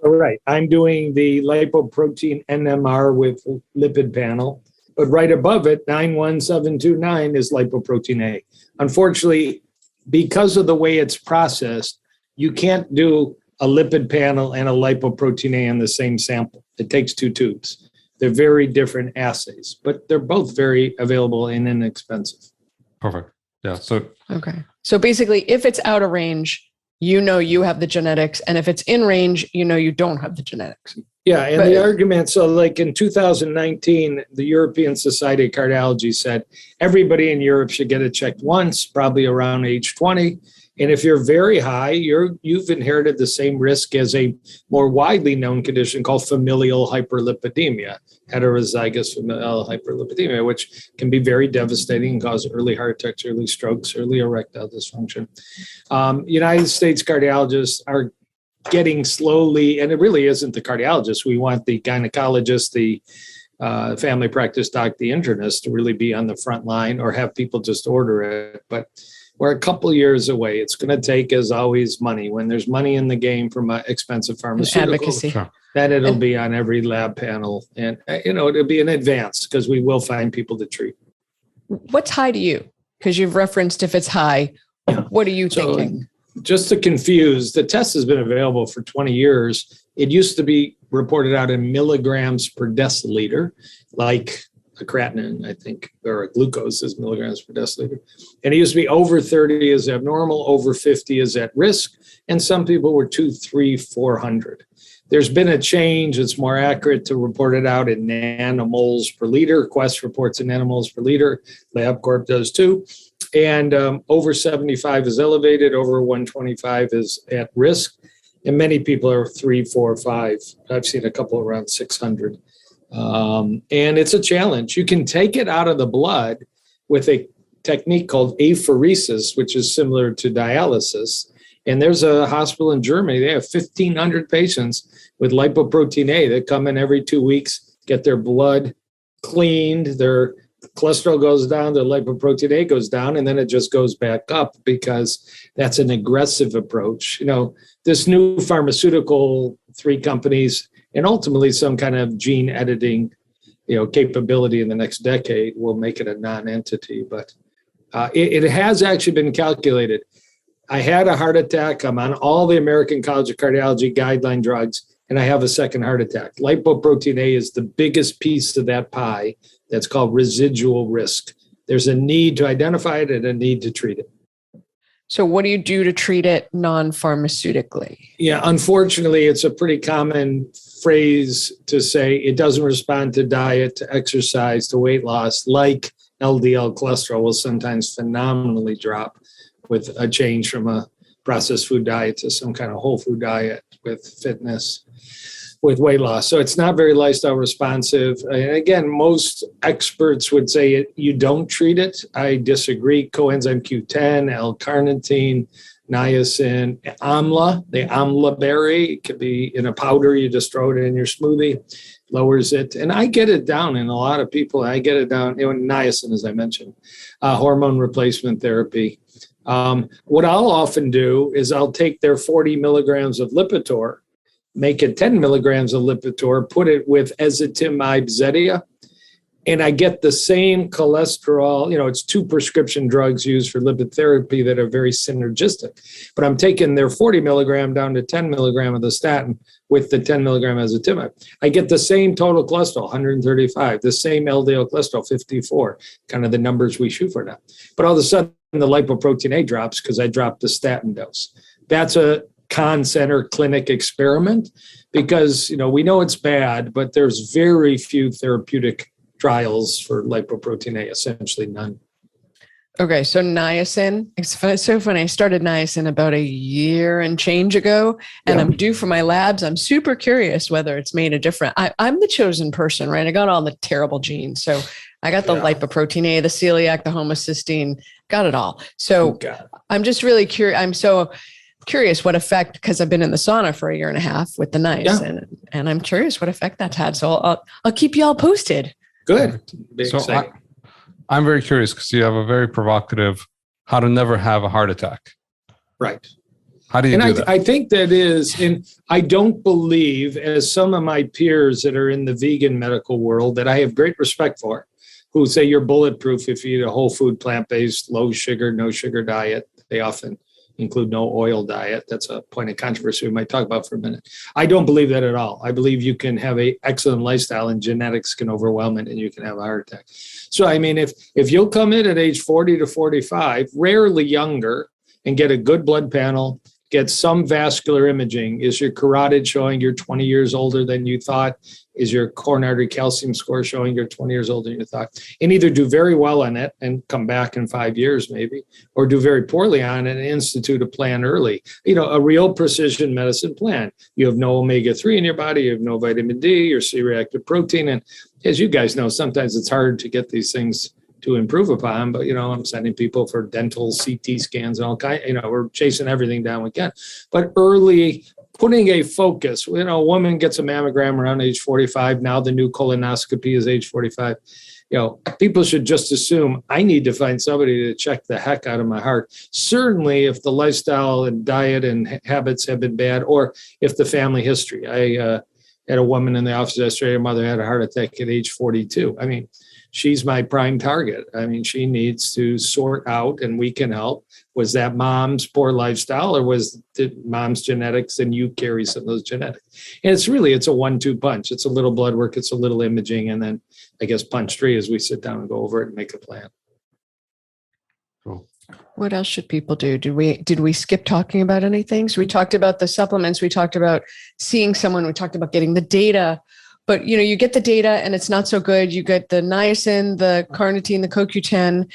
All right, I'm doing the lipoprotein NMR with lipid panel, but right above it, 91729 is lipoprotein A. Unfortunately, because of the way it's processed, you can't do a lipid panel and a lipoprotein A in the same sample. It takes 2 tubes. They're very different assays, but they're both very available and inexpensive. Perfect. Yeah. So basically, if it's out of range, you have the genetics, and if it's in range, you don't have the genetics. Yeah, and the argument, so like in 2019, the European Society of Cardiology said everybody in Europe should get it checked once, probably around age 20. And if you're very high, you've inherited the same risk as a more widely known condition called familial hyperlipidemia, heterozygous familial hyperlipidemia, which can be very devastating and cause early heart attacks, early strokes, early erectile dysfunction. United States cardiologists are getting slowly, and it really isn't the cardiologist. We want the gynecologist, the family practice doc, the internist to really be on the front line, or have people just order it. But we're a couple years away. It's going to take, as always, money. When there's money in the game from expensive pharmaceuticals, then it'll be on every lab panel. And, it'll be an advance, because we will find people to treat. What's high to you? Because you've referenced if it's high, what are you thinking? Just to confuse, the test has been available for 20 years. It used to be reported out in milligrams per deciliter, like a creatinine, I think, or a glucose is milligrams per deciliter. And it used to be over 30 is abnormal, over 50 is at risk. And some people were 200, 300, 400. There's been a change. It's more accurate to report it out in nanomoles per liter. Quest reports in nanomoles per liter. LabCorp does too. And over 75 is elevated, over 125 is at risk. And many people are 300, 400, 500. I've seen a couple around 600. And it's a challenge. You can take it out of the blood with a technique called apheresis, which is similar to dialysis. And there's a hospital in Germany, they have 1,500 patients with lipoprotein A that come in every 2 weeks, get their blood cleaned, their cholesterol goes down, their lipoprotein A goes down, and then it just goes back up because that's an aggressive approach. This new pharmaceutical, 3 companies, and ultimately some kind of gene editing, capability in the next decade will make it a non-entity. But it has actually been calculated. I had a heart attack. I'm on all the American College of Cardiology guideline drugs, and I have a second heart attack. Lipoprotein A is the biggest piece of that pie. That's called residual risk. There's a need to identify it and a need to treat it. So what do you do to treat it non-pharmaceutically? Yeah, unfortunately, it's a pretty common phrase to say it doesn't respond to diet, to exercise, to weight loss, like LDL cholesterol will sometimes phenomenally drop with a change from a processed food diet to some kind of whole food diet with fitness, with weight loss. So it's not very lifestyle responsive. And again, most experts would say you don't treat it. I disagree. Coenzyme Q10, L-carnitine, niacin, amla, the amla berry, it could be in a powder. You just throw it in your smoothie, lowers it. And I get it down in a lot of people. I get it down, niacin, as I mentioned, hormone replacement therapy. What I'll often do is I'll take their 40 milligrams of Lipitor, make it 10 milligrams of Lipitor, put it with ezetimibe Zetia, and I get the same cholesterol. It's 2 prescription drugs used for lipid therapy that are very synergistic. But I'm taking their 40 milligram down to 10 milligram of the statin with the 10 milligram ezetimibe. I get the same total cholesterol, 135, the same LDL cholesterol, 54, kind of the numbers we shoot for now. But all of a sudden, the lipoprotein A drops because I dropped the statin dose. That's a Kahn Center clinic experiment because, we know it's bad, but there's very few therapeutic trials for lipoprotein A, essentially none. Okay, so niacin, it's so funny. I started niacin about a year and change ago, and I'm due for my labs. I'm super curious whether it's made a difference. I'm the chosen person, right? I got all the terrible genes. So I got the lipoprotein A, the celiac, the homocysteine, got it all. So I'm just really curious. I'm so curious what effect, because I've been in the sauna for a year and a half with the niacin, and I'm curious what effect that's had. So I'll keep you all posted. Good. So I'm very curious because you have a very provocative how to never have a heart attack. Right. How do you do that? I think that is, and I don't believe, as some of my peers that are in the vegan medical world that I have great respect for, who say you're bulletproof if you eat a whole food, plant-based, low sugar, no sugar diet. They often include no oil diet. That's a point of controversy we might talk about for a minute. I don't believe that at all. I believe you can have an excellent lifestyle and genetics can overwhelm it and you can have a heart attack. So, if you'll come in at age 40 to 45, rarely younger, and get a good blood panel, get some vascular imaging. Is your carotid showing you're 20 years older than you thought? Is your coronary artery calcium score showing you're 20 years older than you thought? And either do very well on it and come back in 5 years maybe, or do very poorly on it and institute a plan early. A real precision medicine plan. You have no omega-3 in your body, you have no vitamin D, your C-reactive protein. And as you guys know, sometimes it's hard to get these things to improve upon, but I'm sending people for dental CT scans and all kinds, we're chasing everything down we can. But early putting a focus, a woman gets a mammogram around age 45. Now the new colonoscopy is age 45. People should just assume I need to find somebody to check the heck out of my heart. Certainly if the lifestyle and diet and habits have been bad, or if the family history. I had a woman in the office yesterday, her mother had a heart attack at age 42. She's my prime target. She needs to sort out, and we can help. Was that mom's poor lifestyle, or was it mom's genetics and you carry some of those genetics? And it's a 1-2 punch. It's a little blood work, it's a little imaging, and then I guess punch 3 as we sit down and go over it and make a plan. Cool. What else should people do? Did we skip talking about anything? So we talked about the supplements. We talked about seeing someone. We talked about getting the data. But, you get the data and it's not so good. You get the niacin, the carnitine, the CoQ10.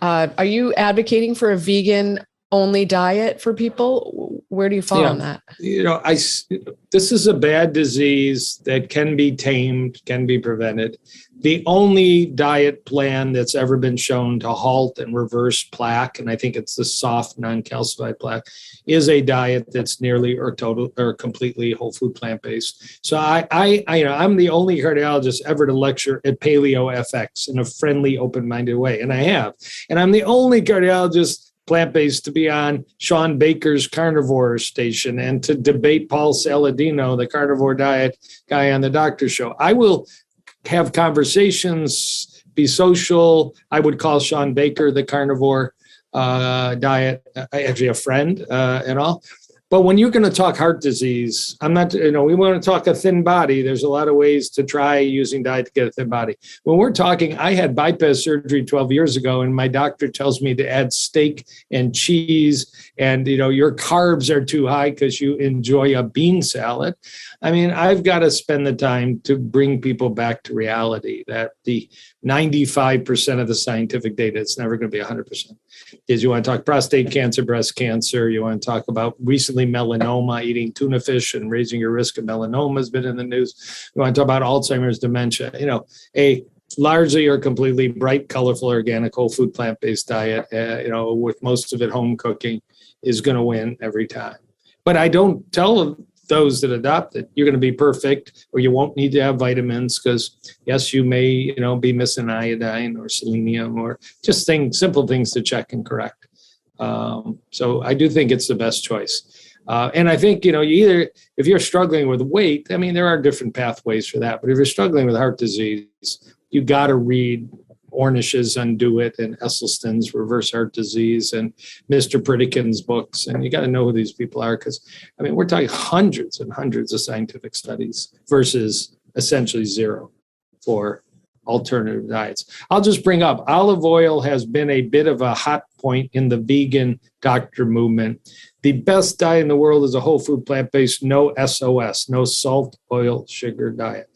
Are you advocating for a vegan only diet for people? Where do you fall on that? This is a bad disease that can be tamed, can be prevented. The only diet plan that's ever been shown to halt and reverse plaque, and I think it's the soft non-calcified plaque, is a diet that's nearly or total or completely whole food plant-based. So I'm the only cardiologist ever to lecture at Paleo FX in a friendly, open-minded way, and I have. And I'm the only cardiologist plant-based to be on Sean Baker's carnivore station and to debate Paul Saladino, the carnivore diet guy on the Doctor Show. I will have conversations, be social. I would call Sean Baker the carnivore diet, actually a friend and all. But when you're going to talk heart disease, I'm not, we want to talk a thin body. There's a lot of ways to try using diet to get a thin body. When we're talking, I had bypass surgery 12 years ago, and my doctor tells me to add steak and cheese, and, your carbs are too high because you enjoy a bean salad. I mean, I've got to spend the time to bring people back to reality that the 95% of the scientific data, it's never going to be 100%. Is you want to talk prostate cancer, breast cancer, you want to talk about recently melanoma, eating tuna fish and raising your risk of melanoma has been in the news. You want to talk about Alzheimer's, dementia, a largely or completely bright, colorful, organic, whole food, plant-based diet, with most of it home cooking is going to win every time. But I don't tell those that adopt it, you're going to be perfect, or you won't need to have vitamins because, yes, you may, be missing iodine or selenium or just simple things to check and correct. So I do think it's the best choice. And I think, if you're struggling with weight, I mean, there are different pathways for that. But if you're struggling with heart disease, you got to read Ornish's Undo It and Esselstyn's Reverse Heart Disease and Mr. Pritikin's books. And you got to know who these people are because, we're talking hundreds and hundreds of scientific studies versus essentially zero for alternative diets. I'll just bring up olive oil has been a bit of a hot point in the vegan doctor movement. The best diet in the world is a whole food, plant-based, no SOS, no salt, oil, sugar diet.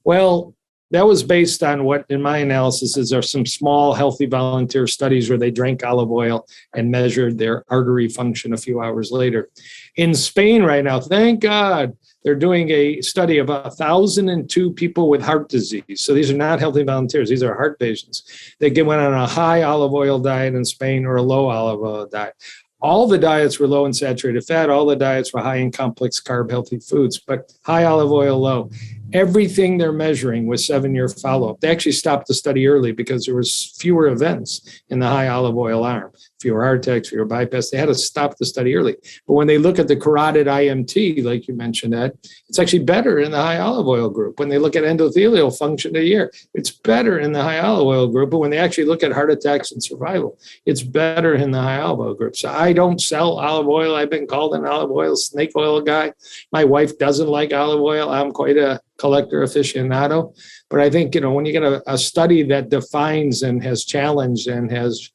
Well, that was based on what, in my analysis, are some small healthy volunteer studies where they drank olive oil and measured their artery function a few hours later. In Spain right now, thank God, they're doing a study of 1,002 people with heart disease. So these are not healthy volunteers. These are heart patients. They went on a high olive oil diet in Spain or a low olive oil diet. All the diets were low in saturated fat. All the diets were high in complex carb healthy foods, but high olive oil, low. Everything they're measuring was 7-year follow-up. They actually stopped the study early because there was fewer events in the high olive oil arm, fewer heart attacks, fewer bypass. They had to stop the study early. But when they look at the carotid IMT, like you mentioned, Ed, it's actually better in the high olive oil group. When they look at endothelial function a year, it's better in the high olive oil group. But when they actually look at heart attacks and survival, it's better in the high olive oil group. So I don't sell olive oil. I've been called an olive oil, snake oil guy. My wife doesn't like olive oil. I'm quite a collector aficionado. But I think, when you get a study that defines and has challenged and has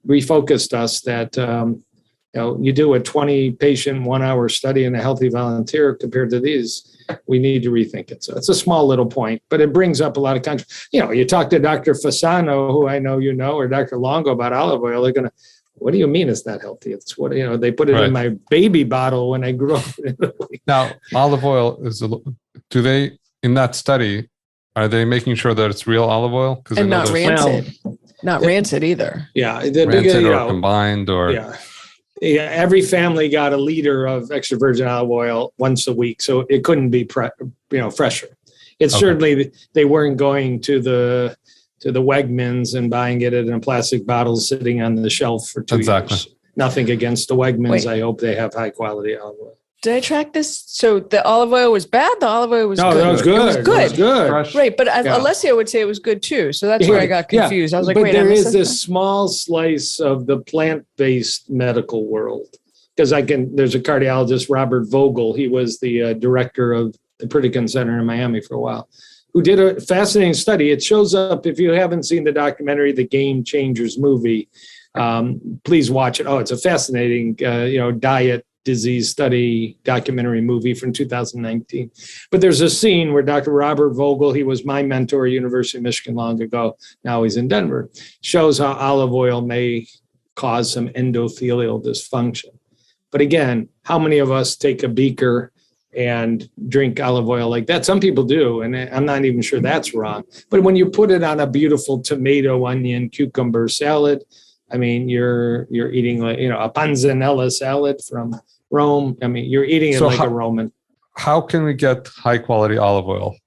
refocused us that, you do a 20 patient 1 hour study in a healthy volunteer compared to these, we need to rethink it. So it's a small little point, but it brings up a lot of countries. You talk to Dr. Fasano, who I know, or Dr. Longo about olive oil, they're going to, what do you mean it's not healthy? It's what, they put it in my baby bottle when I grew up. Now, olive oil do they, in that study, are they making sure that it's real olive oil? And not rancid. Not rancid either. Yeah. Rancid or combined or. Yeah. Yeah. Every family got a liter of extra virgin olive oil once a week. So it couldn't be, fresher. It's certainly, they weren't going to the Wegmans and buying it in a plastic bottle sitting on the shelf for 2 years. Nothing against the Wegmans. Wait. I hope they have high quality olive oil. Did I track this? So the olive oil was bad? The olive oil was good? No, that was good. It was good. It was good. Right. But Alessio would say it was good too. So that's where I got confused. I was like, but wait, there is this small slice of the plant-based medical world. Because there's a cardiologist, Robert Vogel. He was the director of the Pritikin Center in Miami for a while, who did a fascinating study. It shows up, if you haven't seen the documentary, The Game Changers movie, please watch it. Oh, it's a fascinating, diet disease study documentary movie from 2019. But there's a scene where Dr. Robert Vogel, he was my mentor at University of Michigan long ago, now he's in Denver, shows how olive oil may cause some endothelial dysfunction. But again, how many of us take a beaker and drink olive oil like that? Some people do, and I'm not even sure that's wrong. But when you put it on a beautiful tomato, onion, cucumber salad, I mean, you're eating like, a panzanella salad from Rome. I mean, you're eating it like a Roman. How can we get high quality olive oil?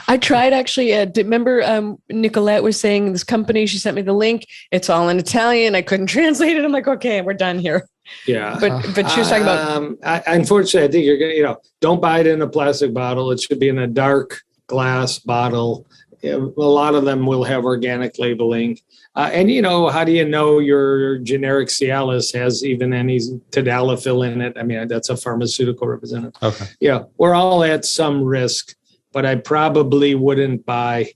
I tried actually. Remember, Nicolette was saying this company, she sent me the link. It's all in Italian. I couldn't translate it. I'm like, okay, we're done here. Yeah. But she was talking about. Unfortunately, I think you're going to, don't buy it in a plastic bottle. It should be in a dark glass bottle. A lot of them will have organic labeling. And, how do you know your generic Cialis has even any tadalafil in it? I mean, that's a pharmaceutical representative. Okay. Yeah, we're all at some risk, but I probably wouldn't buy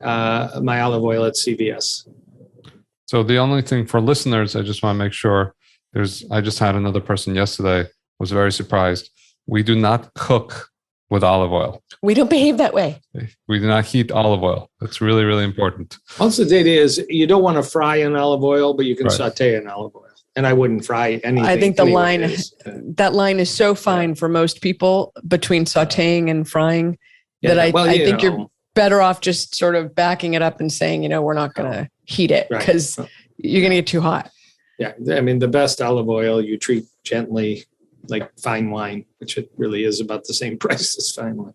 my olive oil at CVS. So the only thing for listeners, I just want to make sure I just had another person yesterday, was very surprised. We do not cook with olive oil. We don't behave that way. We do not heat olive oil. That's really, really important. Also, the idea is you don't want to fry in olive oil, but you can saute in olive oil. And I wouldn't fry anything. I think that line is so fine for most people between sauteing and frying that I think you're better off just sort of backing it up and saying, we're not going to heat it because you're going to get too hot. Yeah. I mean, the best olive oil you treat gently, like fine wine, which it really is about the same price as fine wine.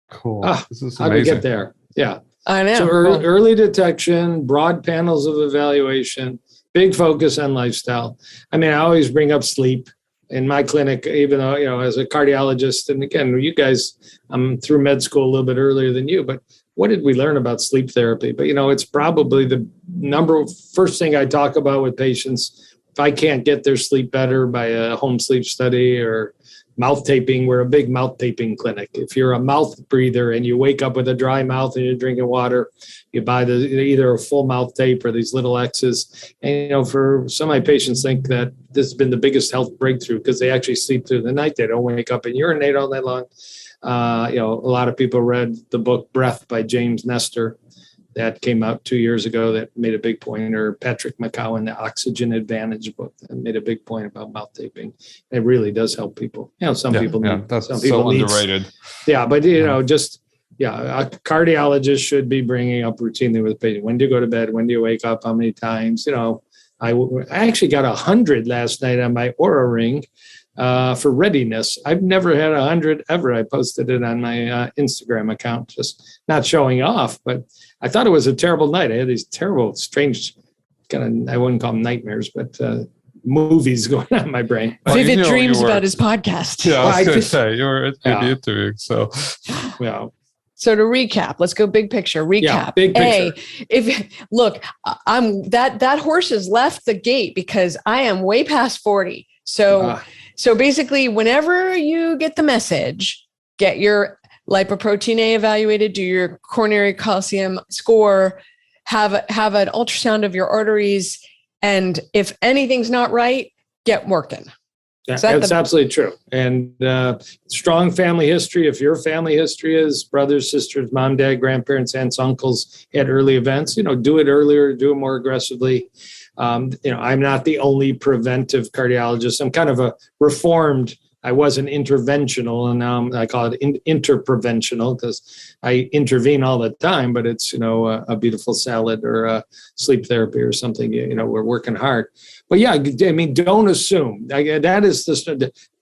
Cool. This is amazing. How do we get there? Yeah. I know. So early detection, broad panels of evaluation, big focus on lifestyle. I mean, I always bring up sleep in my clinic, even though, as a cardiologist, and again, you guys, I'm through med school a little bit earlier than you, but what did we learn about sleep therapy? But, it's probably the first thing I talk about with patients. If I can't get their sleep better by a home sleep study or mouth taping, we're a big mouth taping clinic. If you're a mouth breather and you wake up with a dry mouth and you're drinking water, you buy either a full mouth tape or these little X's. And, for some of my patients think that this has been the biggest health breakthrough because they actually sleep through the night. They don't wake up and urinate all night long. A lot of people read the book Breath by James Nestor. That came out 2 years ago that made a big point, or Patrick McCowan, the Oxygen Advantage book, that made a big point about mouth taping. It really does help people. Some people need. That's some people so underrated. Yeah, but a cardiologist should be bringing up routinely with the patient. When do you go to bed? When do you wake up? How many times? I actually got 100 last night on my Oura Ring. For readiness. I've never had 100 ever. I posted it on my Instagram account, just not showing off, but I thought it was a terrible night. I had these terrible, strange I wouldn't call them nightmares, but movies going on in my brain. Vivid dreams about his podcast. Yeah, I was going to say, you were interviewing, so. Yeah. So to recap, let's go big picture. Recap. Yeah, big picture. That horse has left the gate because I am way past 40. So basically, whenever you get the message, get your lipoprotein A evaluated, do your coronary calcium score, have an ultrasound of your arteries, and if anything's not right, get working. Yeah, that's absolutely true. And strong family history. If your family history is brothers, sisters, mom, dad, grandparents, aunts, uncles had early events, do it earlier, do it more aggressively. I'm not the only preventive cardiologist. I'm kind of a reformed. I wasn't interventional, and now I call it interpreventional because I intervene all the time. But it's a beautiful salad or a sleep therapy or something. We're working hard. But yeah, I mean, don't assume.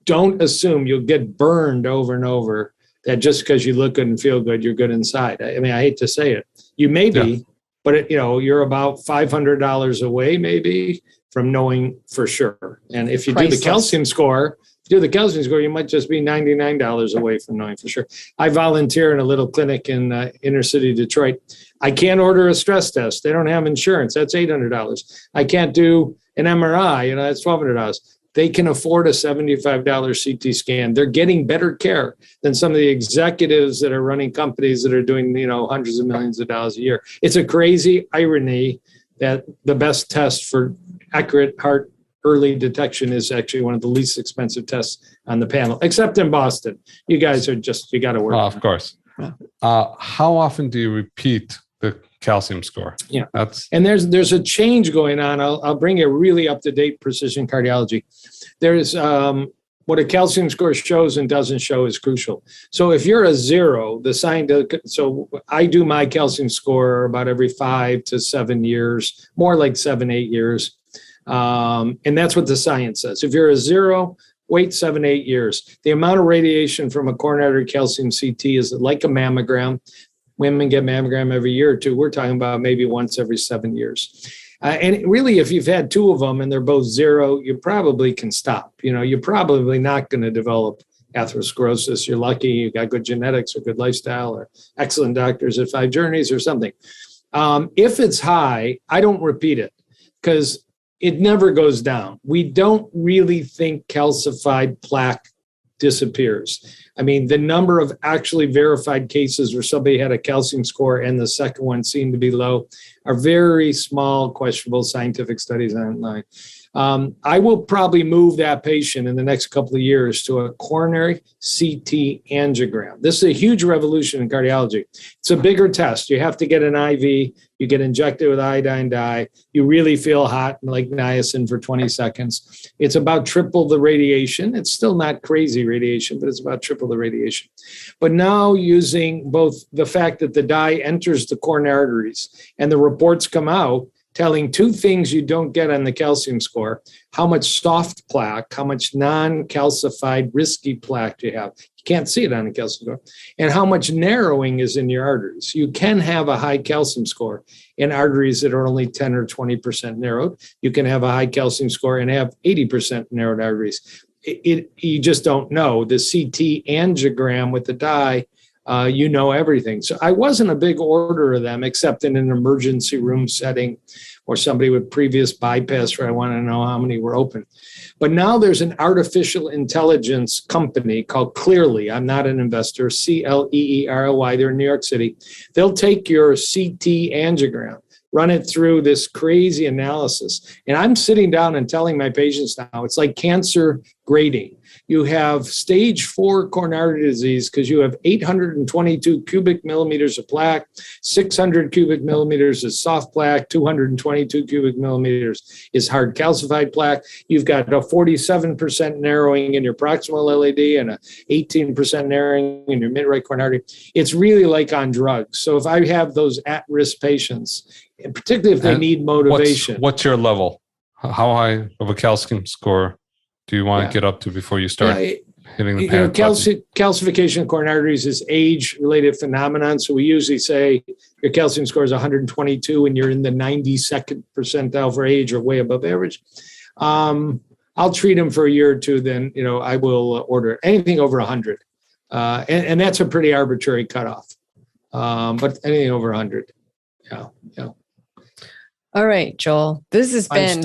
Don't assume you'll get burned over and over. That just because you look good and feel good, you're good inside. I mean, I hate to say it. You may be. Yeah. But you're about $500 away, maybe, from knowing for sure. And if you do the calcium score, you might just be $99 away from knowing for sure. I volunteer in a little clinic in inner city Detroit. I can't order a stress test. They don't have insurance. That's $800. I can't do an MRI. That's $1,200. They can afford a $75 CT scan. They're getting better care than some of the executives that are running companies that are doing, hundreds of millions of dollars a year. It's a crazy irony that the best test for accurate heart early detection is actually one of the least expensive tests on the panel, except in Boston. You guys are you got to work. Of course. How often do you repeat the calcium score. Yeah. And there's a change going on. I'll bring you really up-to-date precision cardiology. There's what a calcium score shows and doesn't show is crucial. So if you're a 0, the sign so I do my calcium score about every 5 to 7 years, more like 7, 8 years. And that's what the science says. If you're a 0, wait 7, 8 years. The amount of radiation from a coronary artery calcium CT is like a mammogram. Women get mammogram every year or two. We're talking about maybe once every 7 years. And really, if you've had 2 of them and they're both 0, you probably can stop. You're probably not going to develop atherosclerosis. You're lucky you got good genetics or good lifestyle or excellent doctors at 5 Journeys or something. If it's high, I don't repeat it because it never goes down. We don't really think calcified plaque disappears. I mean, the number of actually verified cases where somebody had a calcium score and the second one seemed to be low are very small, questionable scientific studies online. I will probably move that patient in the next couple of years to a coronary CT angiogram. This is a huge revolution in cardiology. It's a bigger test. You have to get an IV. You get injected with iodine dye. You really feel hot, like niacin for 20 seconds. It's about triple the radiation. It's still not crazy radiation, but it's about triple the radiation. But now using both the fact that the dye enters the coronary arteries and the reports come out, telling 2 things you don't get on the calcium score: how much soft plaque, how much non-calcified risky plaque you have. You can't see it on the calcium score. And how much narrowing is in your arteries. You can have a high calcium score in arteries that are only 10 or 20% narrowed. You can have a high calcium score and have 80% narrowed arteries. You just don't know. The CT angiogram with the dye, everything. So I wasn't a big order of them, except in an emergency room setting or somebody with previous bypass where I want to know how many were open. But now there's an artificial intelligence company called Clearly. I'm not an investor, Cleerly. They're in New York City. They'll take your CT angiogram, run it through this crazy analysis. And I'm sitting down and telling my patients now, it's like cancer grading. You have stage 4 coronary disease because you have 822 cubic millimeters of plaque, 600 cubic millimeters is soft plaque, 222 cubic millimeters is hard calcified plaque. You've got a 47% narrowing in your proximal LAD and a 18% narrowing in your mid-right coronary artery. It's really like on drugs. So if I have those at-risk patients, and particularly if they need motivation. What's your level? How high of a calcium score do you want to get up to before you start hitting the panic button? Calcification of coronary arteries is age-related phenomenon. So we usually say your calcium score is 122 and you're in the 92nd percentile for age or way above average. I'll treat them for a year or two, then I will order anything over 100. And that's a pretty arbitrary cutoff. But anything over 100. Yeah. All right, Joel. This has been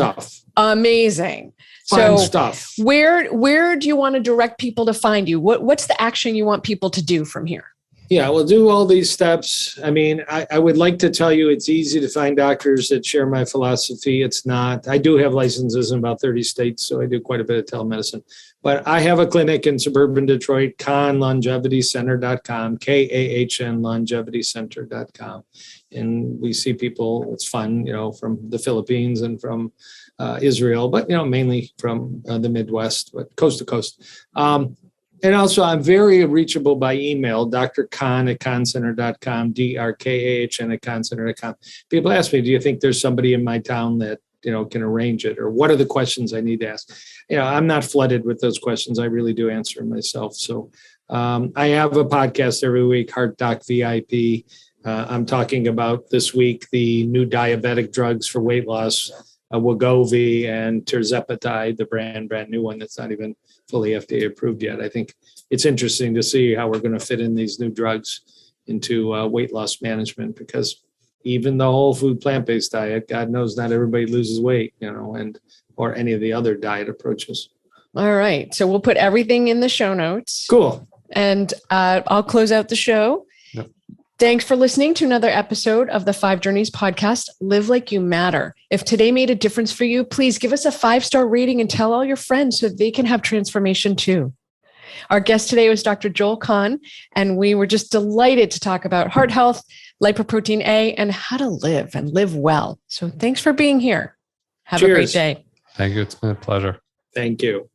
amazing. Fun stuff. Where do you want to direct people to find you? What's the action you want people to do from here? Yeah, we'll do all these steps. I mean, I would like to tell you it's easy to find doctors that share my philosophy. It's not. I do have licenses in about 30 states, so I do quite a bit of telemedicine. But I have a clinic in suburban Detroit, KahnLongevityCenter.com, KAHN LongevityCenter.com. And we see people, it's fun, from the Philippines and from Israel, but, mainly from the Midwest, but coast to coast. And also, I'm very reachable by email, Dr. Kahn at KahnCenter.com, DRKAHN at KahnCenter.com. People ask me, do you think there's somebody in my town that, can arrange it? Or what are the questions I need to ask? I'm not flooded with those questions. I really do answer them myself. So I have a podcast every week, Heart Doc VIP. I'm talking about this week the new diabetic drugs for weight loss, Wegovy and tirzepatide, the brand new one that's not even fully FDA approved yet. I think it's interesting to see how we're going to fit in these new drugs into weight loss management, because even the whole food plant-based diet, God knows not everybody loses weight, or any of the other diet approaches. All right. So we'll put everything in the show notes. Cool. And I'll close out the show. Yep. Thanks for listening to another episode of the 5 Journeys podcast, Live Like You Matter. If today made a difference for you, please give us a 5-star rating and tell all your friends so they can have transformation too. Our guest today was Dr. Joel Kahn, and we were just delighted to talk about heart health, lipoprotein A, and how to live and live well. So thanks for being here. Have a great day. Thank you. It's been a pleasure. Thank you.